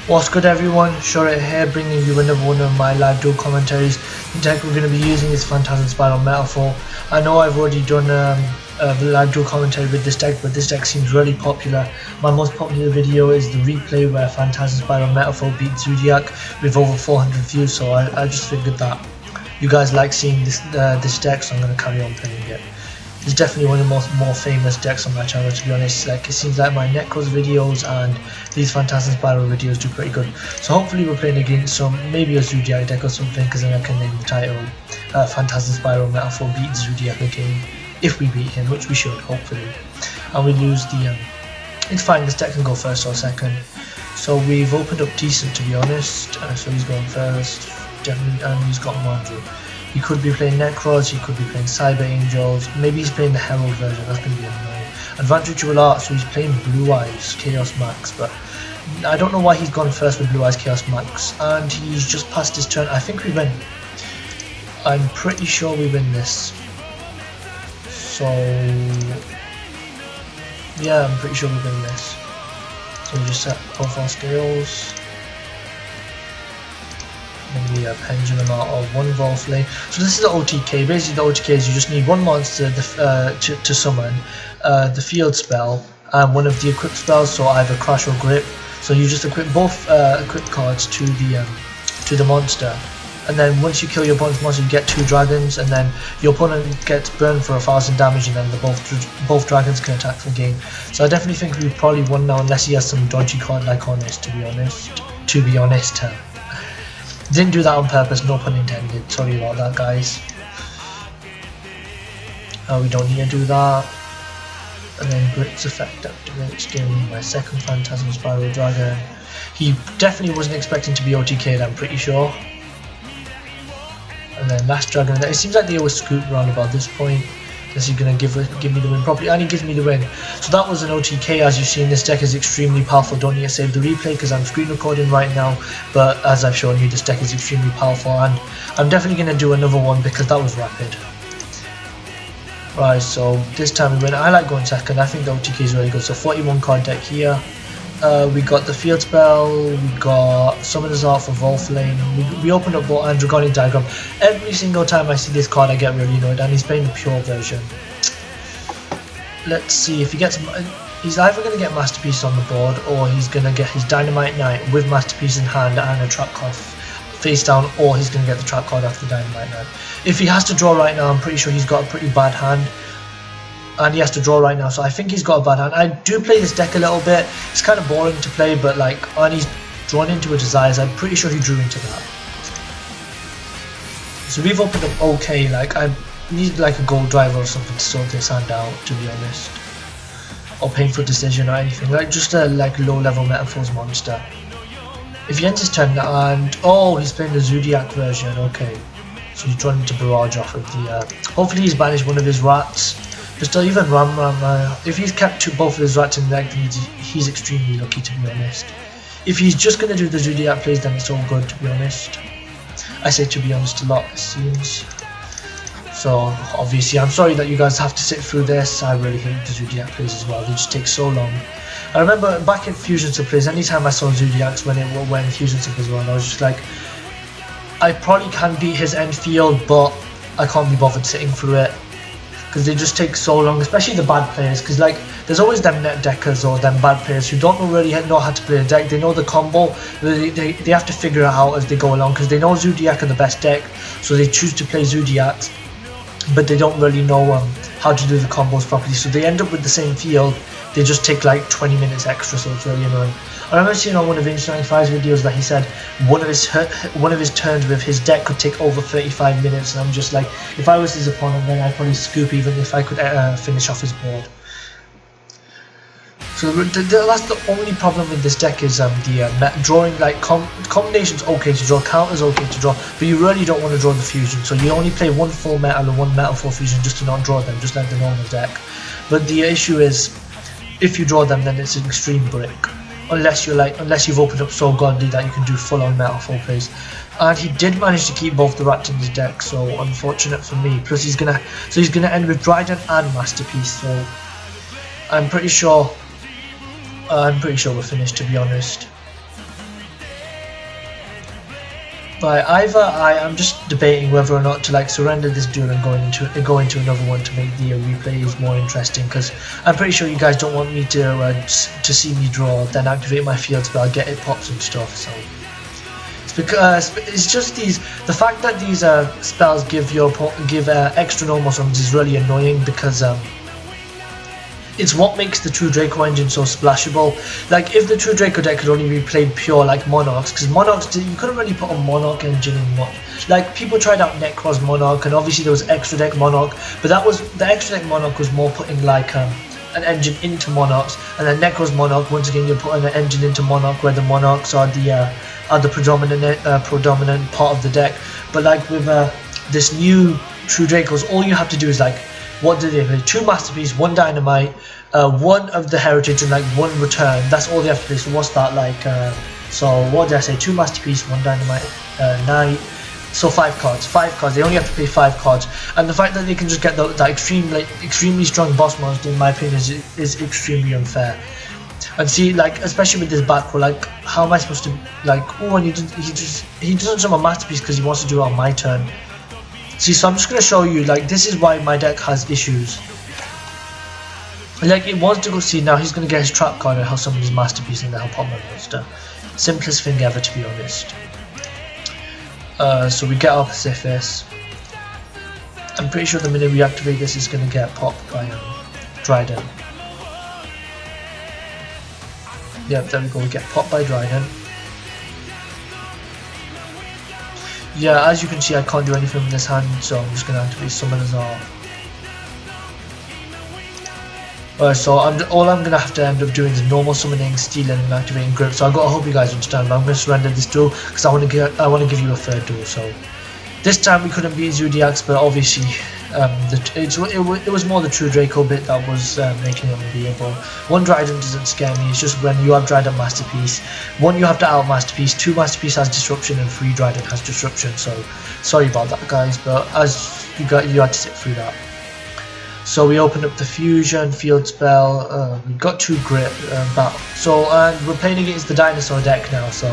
What's good everyone, Short here bringing you another one of my live duel commentaries. The deck we're going to be using is Phantasm Spiral Metalfoe. I know I've already done a live duel commentary with this deck, but this deck seems really popular. My most popular video is the replay where Phantasm Spiral Metalfoe beat Zodiac with over 400 views, so I just figured that you guys like seeing this deck, so I'm going to carry on playing it. It's definitely one of the more famous decks on my channel, to be honest. Like, it seems like my Necros videos and these Phantasm Spiral videos do pretty good. So hopefully we're playing against maybe a Zodiac deck or something, because then I can name the title Phantasm Spiral Metalfoe beat Zodiac again, if we beat him, which we should, hopefully. And we lose the it's fine, this deck can go first or second. So we've opened up decent, to be honest. So he's going first, definitely, and he's got Manju. He could be playing Necros, he could be playing Cyber Angels, maybe he's playing the Herald version, that's going to be annoying. Advantage Duel Art, so he's playing Blue Eyes Chaos Max, but I don't know why he's gone first with Blue Eyes Chaos Max, and he's just passed his turn. I think we win. I'm pretty sure we win this. So yeah, I'm pretty sure we win this. So we just set both our scales. And the pendulum out of one Volflay. So this is the OTK. Basically the OTK is you just need one monster to summon, the field spell, and one of the equipped spells, so either Crash or Grip. So you just equip both equipped cards to the monster, and then once you kill your opponent's monster you get 2 dragons, and then your opponent gets burned for 1000 damage, and then both dragons can attack for gain. So I definitely think we probably won now, unless he has some dodgy card like Honest, to be honest. Didn't do that on purpose, no pun intended, sorry about that guys. We don't need to do that. And then Grip's effect activates, giving me my second Phantasm Spiral Dragon. He definitely wasn't expecting to be OTK'd, I'm pretty sure. And then last dragon, it seems like they always scoop around about this point. Unless he's going to give me the win properly, and he gives me the win. So that was an OTK. As you've seen, this deck is extremely powerful. Don't need to save the replay because I'm screen recording right now, but as I've shown you, this deck is extremely powerful, and I'm definitely going to do another one because that was rapid. Right, so this time we win. I like going second. I think the OTK is really good. So 41 card deck here. We got the field spell, we got Summoner's Art for Volflame, we opened up Andragonic Diagram. Every single time I see this card I get really annoyed, and he's playing the pure version. Let's see if he gets, he's either going to get Masterpiece on the board, or he's going to get his Dynamite Knight with Masterpiece in hand and a trap card face down, or he's going to get the trap card after Dynamite Knight. If he has to draw right now, I'm pretty sure he's got a pretty bad hand. And he has to draw right now, so I think he's got a bad hand. I do play this deck a little bit. It's kind of boring to play, but like, and he's drawn into a Desires. I'm pretty sure he drew into that. So we've opened up okay. Like, I need like a gold driver or something to sort this hand out, to be honest. Or Painful Decision or anything. Like, just a like low level Metalfoe's monster. If he ends his turn and oh, he's playing the Zodiac version. Okay, so he's drawn into Barrage off of the. Hopefully he's banished one of his rats. Just even Ram, if he's kept both of his rats in the deck, then he's extremely lucky, to be honest. If he's just going to do the Zodiac plays, then it's all good, to be honest. I say to be honest a lot, it seems. So obviously I'm sorry that you guys have to sit through this. I really hate the Zodiac plays as well, they just take so long. I remember back in Fusion Sub plays, anytime I saw Zodiacs when Fusion Sub was on, I was just like, I probably can beat his end field, but I can't be bothered sitting through it. Because they just take so long, especially the bad players, because like there's always them net deckers or them bad players who don't really know how to play a deck. They know the combo, they have to figure it out as they go along, because they know Zodiac are the best deck, so they choose to play Zodiacs, but they don't really know how to do the combos properly, so they end up with the same field. They just take like 20 minutes extra, so it's really annoying. I remember seeing on one of Inch95's videos that he said one of his turns with his deck could take over 35 minutes, and I'm just like, if I was his opponent, then I'd probably scoop even if I could finish off his board. So that's the only problem with this deck is the drawing, like combinations okay to draw, counters okay to draw, but you really don't want to draw the fusion, so you only play one full metal and one Metalfoe fusion just to not draw them, just like the normal deck. But the issue is, if you draw them, then it's an extreme brick. Unless you've opened up so godly that you can do full on Metalfoe plays. And he did manage to keep both the rats in his deck, so unfortunate for me. Plus he's gonna end with Dryden and Masterpiece, so I'm pretty sure we're finished, to be honest. But either I'm just debating whether or not to like surrender this duel and go into another one to make the replays more interesting, because I'm pretty sure you guys don't want me to see me draw, then activate my field spell, get it pops and stuff. So it's because it's just the fact that these spells give extra normal summons is really annoying, because it's what makes the True Draco engine so splashable. Like, if the True Draco deck could only be played pure like Monarchs, because Monarchs, you couldn't really put a Monarch engine in what. Like, people tried out Necros Monarch, and obviously there was Extra Deck Monarch, but the Extra Deck Monarch was more putting like an engine into Monarchs, and then Necros Monarch, once again, you're putting an engine into Monarch, where the Monarchs are the predominant part of the deck. But like with this new True Dracos, all you have to do is like, what do they play? 2 Masterpiece, 1 Dynamite, 1 of the Heritage, and like 1 Return. That's all they have to play. So what's that like? So what did I say? 2 Masterpiece, 1 Dynamite, Knight. So 5 cards. 5 cards. They only have to play 5 cards. And the fact that they can just get that extremely strong boss monster, in my opinion, is extremely unfair. And see, like, especially with this back row, like, how am I supposed to, like, oh, and he doesn't summon Masterpiece because he wants to do it on my turn. See, so I'm just going to show you, like, this is why my deck has issues. Like, it wants to go see, now he's going to get his trap card and he'll summon his Masterpiece and then he'll pop my monster. Simplest thing ever, to be honest. So we get our Pacific. I'm pretty sure the minute we activate this, is going to get popped by Dryden. Yep, there we go, we get popped by Dryden. Yeah, as you can see, I can't do anything with this hand, so I'm just going to activate Summoners Off. So all I'm going to have to end up doing is normal summoning, stealing, and activating Grip. So I hope you guys understand, but I'm going to surrender this duel because I want to give you a third duel. So this time we couldn't beat Zodiacs, but obviously it was more the True Draco bit that was making it unbeatable. 1 Dryden doesn't scare me. It's just when you have Dryden Masterpiece, 1 you have to out Masterpiece, 2 Masterpiece has Disruption, and 3 Dryden has Disruption. So sorry about that, guys, but as you had to sit through that. So we opened up the Fusion, Field Spell, we got 2 Grip, Battle. So we're playing against the Dinosaur deck now, so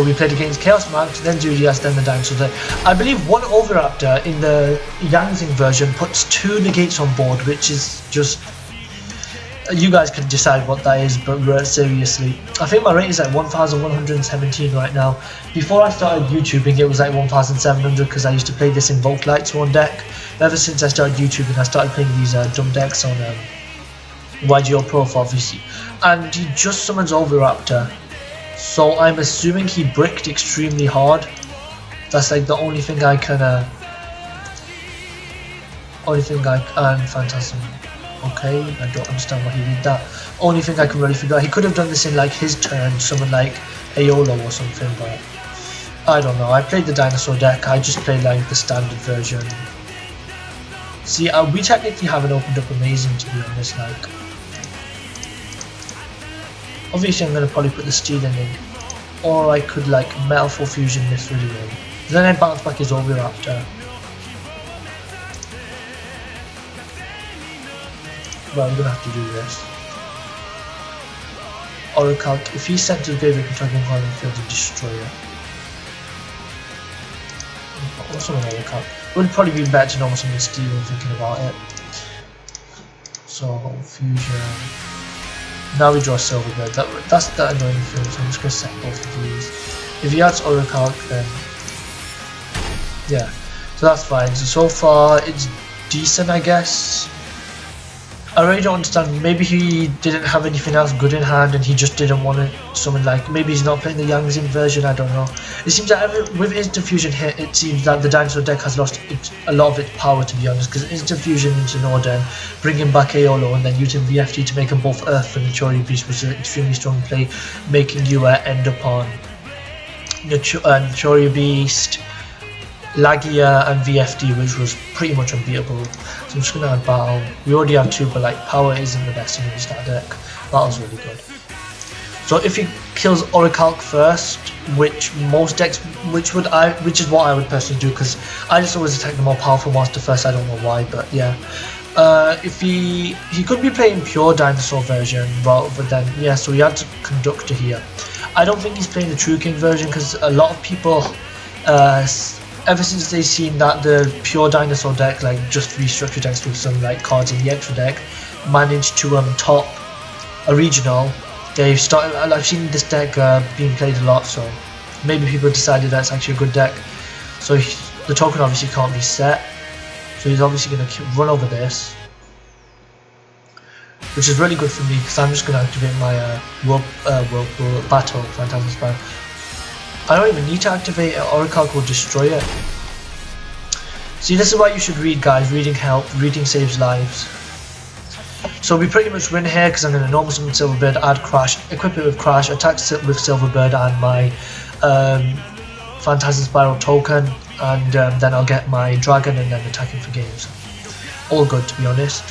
we played against Chaos Max, then Zodiacs, then the Dinosaur deck. I believe 1 Overraptor in the Yangzing version puts 2 negates on board, which is just... You guys can decide what that is, but seriously. I think my rate is like 1,117 right now. Before I started YouTubing, it was like 1,700 because I used to play this in Volklight Sworn deck. Ever since I started YouTubing, I started playing these dumb decks on YGO Pro, obviously. And he just summons Overraptor. So I'm assuming he bricked extremely hard. That's like the only thing I can... Phantasm. Okay, I don't understand why he did that. Only thing I can really figure out, he could have done this in like his turn, summon like Aeolo or something, but I don't know. I played the Dinosaur deck, I just played like the standard version. See, we technically haven't opened up Amazing, to be honest. Like, obviously I'm going to probably put the Stealing in, or I could like Metalfoe Fusion Mithril in. Then I bounce back his Overraptor. Well, I'm gonna have to do this. Oracle, if he's sent to the grave, we can try one card in the field and destroy it. Also an Oracle. It would probably be better to know something Steven thinking about it. So, Fusion. Now we draw Silverbird. That's the annoying thing, so I'm just gonna set both of these. If he adds Oracle, then yeah. So that's fine. So far it's decent, I guess. I really don't understand. Maybe he didn't have anything else good in hand and he just didn't want to summon, like, maybe he's not playing the Yangzing version, I don't know. It seems that with Instant Fusion hit, it seems that the Dinosaur deck has lost a lot of its power, to be honest, because Instant Fusion into Norden, bringing back Aeolo and then using VFT to make them both Earth and the Chori Beast was an extremely strong play, making you end up on the Chori Beast, Lagia and VFD, which was pretty much unbeatable. So I'm just going to add Battle. We already have 2, but like Power isn't the best thing in this deck. Battle's really good. So if he kills Orichalc first, which most decks, which is what I would personally do, because I just always attack the more powerful monster first. I don't know why, but yeah. If he could be playing pure Dinosaur version rather than, yeah, so he adds Conductor here. I don't think he's playing the True King version because a lot of people, ever since they've seen that the pure dinosaur deck, like just 3 structure decks with some like cards in the extra deck, managed to top a regional, they've started. I've seen this deck being played a lot, so maybe people decided that's actually a good deck. So the token obviously can't be set, so he's obviously going to run over this, which is really good for me because I'm just going to activate my Whirlpool Battle Phantasm Spiral. I don't even need to activate it, Oracle will destroy it. See, this is why you should read, guys. Reading helps, reading saves lives. So we pretty much win here because I'm going to normal summon Silverbird, add Crash, equip it with Crash, attack with Silverbird and my Phantasm Spiral token, and then I'll get my Dragon and then attacking for games. All good, to be honest.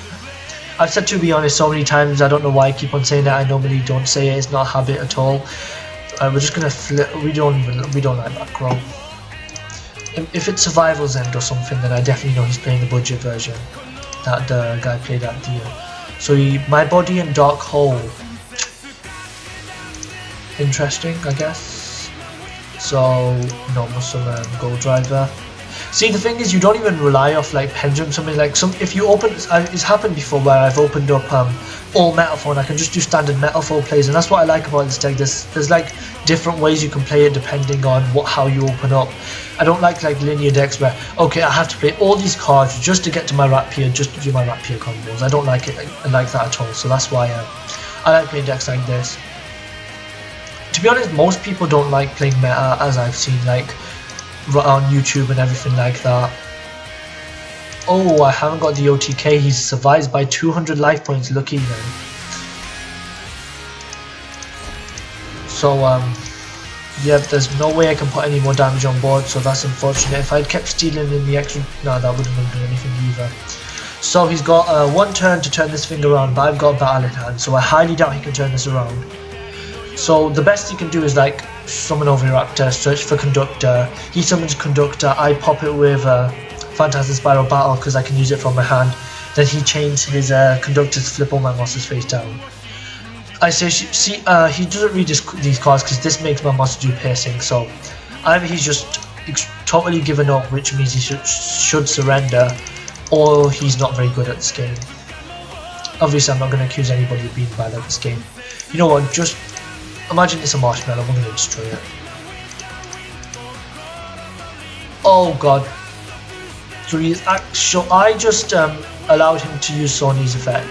I've said to be honest so many times, I don't know why I keep on saying that. I normally don't say it, it's not a habit at all. We're just gonna flip. We don't like back row. If it's Survival's End or something, then I definitely know he's playing the budget version that the guy played at Duel. So my body and Dark Hole. Interesting, I guess. So normal summon, Gold Driver. See, the thing is, you don't even rely off like Pendulum something like if you open, it's happened before where I've opened up all Metalfoe and I can just do standard Metalfoe plays, and that's what I like about this deck. There's like different ways you can play it depending on how you open up. I don't like linear decks where, okay, I have to play all these cards just to get to my Rapier, just to do my Rapier combos. I don't like it like that at all, so that's why I like playing decks like this. To be honest, most people don't like playing meta, as I've seen like on YouTube and everything like that. Oh, I haven't got the OTK. He survives by 200 life points. Lucky then. So yeah, there's no way I can put any more damage on board, so that's unfortunate. If I'd kept stealing in the extra, no, that wouldn't have done anything either. So he's got 1 turn to turn this thing around, but I've got battle in hand, so I highly doubt he can turn this around. So the best he can do is like summon Oviraptor, search for Conductor. He summons Conductor, I pop it with Phantasm Spiral Battle because I can use it from my hand. Then he chains his Conductor to flip all my monsters face down. I say, see, he doesn't read these cards because this makes my monster do piercing. So either he's just totally given up, which means he should surrender, or he's not very good at this game. Obviously, I'm not going to accuse anybody of being bad at this game. You know what? Just imagine it's a marshmallow. We're going to destroy it. Oh god. So I just allowed him to use Sony's effect.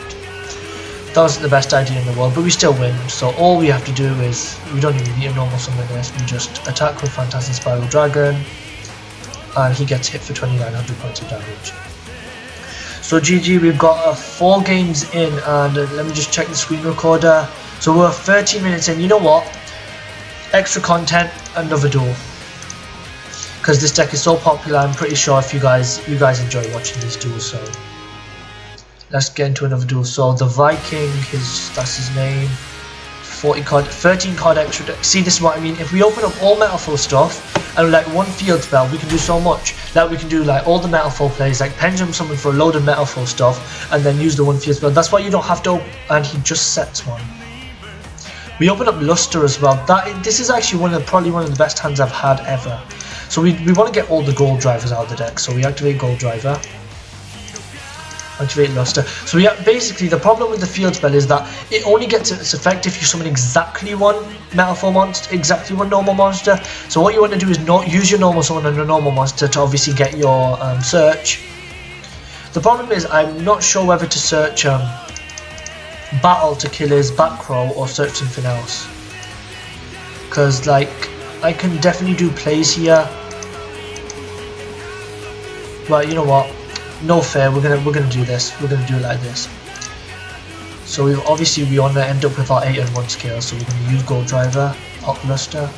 That wasn't the best idea in the world, but we still win. So all we have to do is, we don't even need a normal summon this, we just attack with Phantasm Spiral Dragon, and he gets hit for 2900 points of damage. So GG, we've got 4 games in, and let me just check the screen recorder. So we're 13 minutes in. You know what? Extra content, another duel. Because this deck is so popular, I'm pretty sure if you guys enjoy watching these duels. So let's get into another duel. So the Viking, that's his name. 13 card extra deck. See, this is what I mean. If we open up all Metalfoe stuff and like 1 field spell, we can do so much. Like we can do like all the Metalfoe plays, like Pendulum Summon for a load of Metalfoe stuff, and then use the 1 field spell. That's why you don't have to. And he just sets one. We open up Luster as well. This is actually probably one of the best hands I've had ever. So we want to get all the gold drivers out of the deck. So we activate Gold Driver. Activate Luster. So yeah, basically the problem with the field spell is that it only gets its effect if you summon exactly 1 Metalfoe monster, exactly 1 normal monster. So what you want to do is not use your normal summon and a normal monster to obviously get your search. The problem is I'm not sure whether to search Battle to kill his back row or search something else. Because like I can definitely do plays here. But you know what? No fair, we're gonna do this. We're gonna do it like this. So we want to end up with our 8 and 1 scale. So we're gonna use Gold Driver, pop Luster,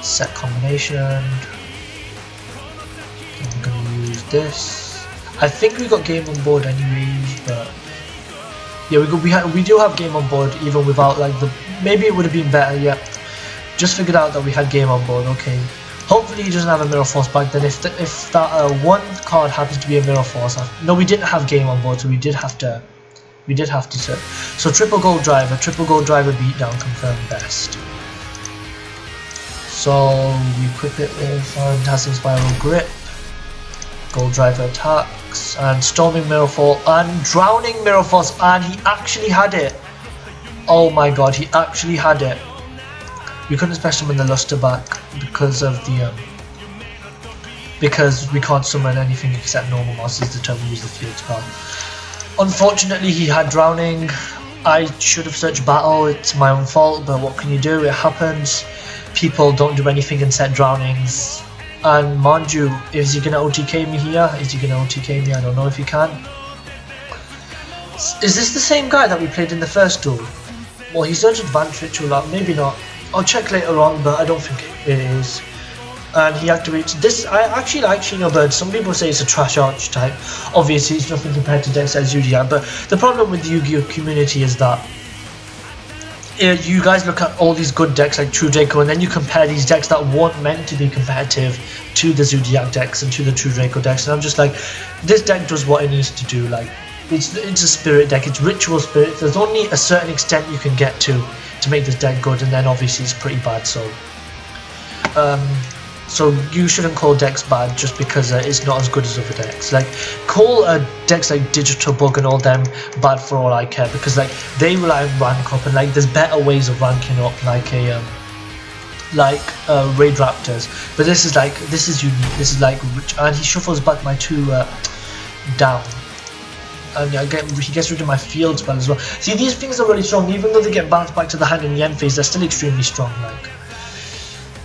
set combination. And we're gonna use this. I think we got game on board anyways, but yeah, we do have game on board even without like maybe it would have been better. Yeah, just figured out that we had game on board. Okay. Hopefully he doesn't have a Mirror Force back then. If that 1 card happens to be a Mirror Force, no, we didn't have game on board, so we did have to search. So triple Gold Driver beatdown confirmed best. So we equip it with Phantasm Spiral Grip, Gold Driver attacks, and Storming Mirrorfall, and Drowning Mirror Force, and he actually had it. Oh my god, he actually had it. We couldn't special summon the Luster back because of the because we can't summon anything except normal monsters the time we use the field spell. Unfortunately, he had Drowning. I should have searched battle, it's my own fault, but what can you do, it happens. People don't do anything and set Drownings. And mind you, is he gonna OTK me here? Is he gonna OTK me? I don't know if he can. Is this the same guy that we played in the first duel? Well, he's such advanced ritual up, maybe not. I'll check later on, but I don't think it is. And he activates this. I actually like Shino Bird. Some people say it's a trash archetype. Obviously, it's nothing compared to decks like Zodiac. But the problem with the Yu-Gi-Oh community is that you guys look at all these good decks like True Draco, and then you compare these decks that weren't meant to be competitive to the Zodiac decks and to the True Draco decks. And I'm just like, this deck does what it needs to do. Like, it's a spirit deck. It's ritual spirit. There's only a certain extent you can get to make this deck good, and then obviously it's pretty bad. So you shouldn't call decks bad just because it's not as good as other decks. Like, call decks like Digital Bug and all them bad for all I care, because like they rely on rank up, and like there's better ways of ranking up, like Raid Raptors. But this is unique. This is like rich, and he shuffles back my 2 down. And he gets rid of my field spell as well. See, these things are really strong, even though they get bounced back to the hand in the end phase, they're still extremely strong. Like,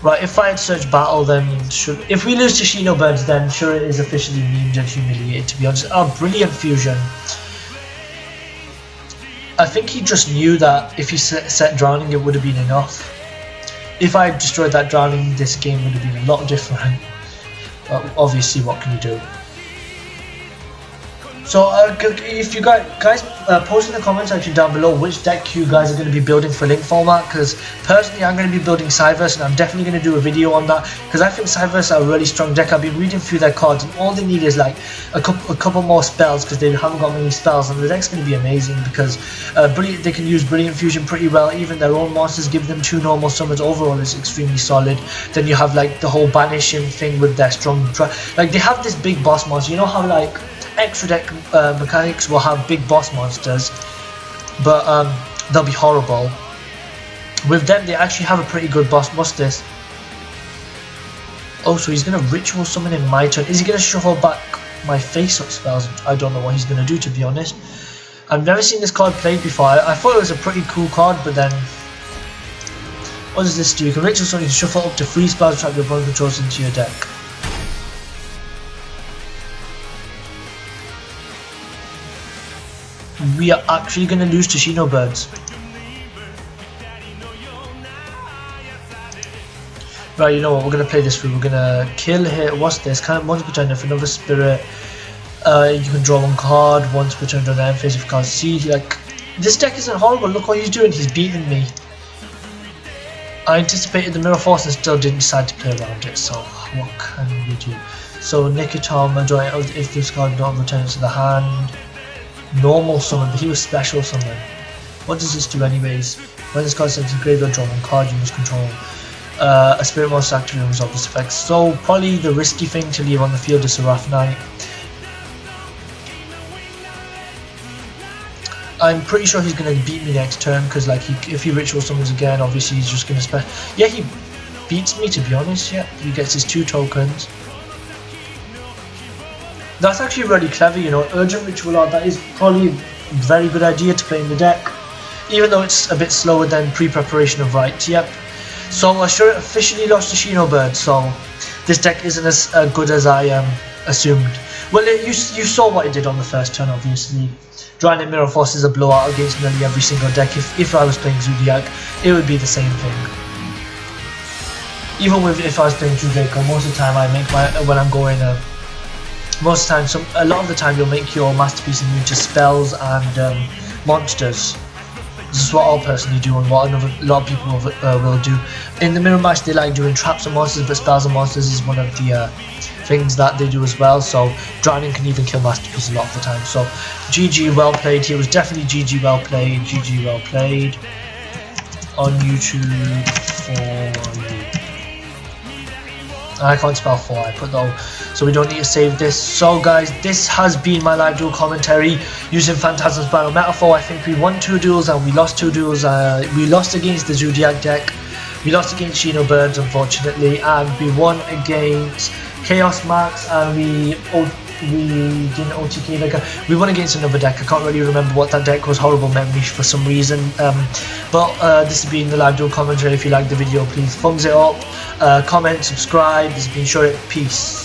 right, if I had searched battle, then if we lose to Shino Birds, then sure it is officially memed and humiliated, to be honest. Oh, brilliant fusion. I think he just knew that if he set Drowning, it would have been enough. If I had destroyed that Drowning, this game would have been a lot different. But obviously, what can you do? So if you guys post in the comment section down below which deck you guys are going to be building for Link format, because personally I'm going to be building Cyverse, and I'm definitely going to do a video on that, because I think Cyverse are a really strong deck. I've been reading through their cards, and all they need is like a couple more spells, because they haven't got many spells, and the deck's going to be amazing, because they can use Brilliant Fusion pretty well. Even their own monsters give them 2 normal summons. Overall it's extremely solid. Then you have like the whole banishing thing with their strong like they have this big boss monster. You know how like extra deck mechanics will have big boss monsters, but they'll be horrible. With them, they actually have a pretty good boss. What's this? Oh, so he's gonna ritual summon in my turn. Is he gonna shuffle back my face-up spells? I don't know what he's gonna do, to be honest. I've never seen this card played before. I thought it was a pretty cool card, but then what does this do? You can ritual summon, you can shuffle up to 3 spells, trap your opponent controls into your deck. We are actually going to lose to Shino Birds. Right, you know what, we're going to play this through. We're going to kill here. What's this? Kind of once per turn, if another spirit, you can draw 1 card once per turn during the end phase if you can't see. Like, this deck isn't horrible. Look what he's doing. He's beating me. I anticipated the Mirror Force and still didn't decide to play around it. So, what can we do? So, Nikitama, if this card not returns to the hand. Normal summon, but he was special summon. What does this do anyways? When this card sends a graveyard, draw 1 card, you must control a spirit monster activate and resolve this effect. So probably the risky thing to leave on the field is Seraph Knight. I'm pretty sure he's gonna beat me next turn, because like if he ritual summons again, obviously he's just gonna yeah, he beats me, to be honest. Yeah, he gets his 2 tokens. That's actually really clever, you know. Urgent Ritual Art, that is probably a very good idea to play in the deck, even though it's a bit slower than pre-preparation of Right. Yep. So sure, it officially lost to Shino Bird, so this deck isn't as good as I assumed. Well, you saw what it did on the first turn, obviously. Drowning Mirror Force is a blowout against nearly every single deck. If I was playing Zodiac, it would be the same thing. Even if I was playing True Draco, most of the time I make when I'm going most of the time, a lot of the time you'll make your masterpiece immune to spells and monsters. This is what I'll personally do, and what a lot of people will do. In the mirror match, they like doing traps and monsters, but spells and monsters is one of the things that they do as well. So Drowning can even kill masterpiece a lot of the time. So GG, well played. He was definitely GG, well played. GG, well played on YouTube for you. I can't spell 4, I put though, so we don't need to save this. So guys, this has been my live duel commentary using Phantasm's Battle Metalfoe. I think we won 2 duels and we lost 2 duels. We lost against the Zodiac deck, we lost against Shino Burns unfortunately, and we won against Chaos Max, and we didn't OTK like we won against another deck. I can't really remember what that deck was. Horrible memory for some reason. But this has been the live duel commentary. If you liked the video, please thumbs it up, comment, subscribe. This has been Short. Peace.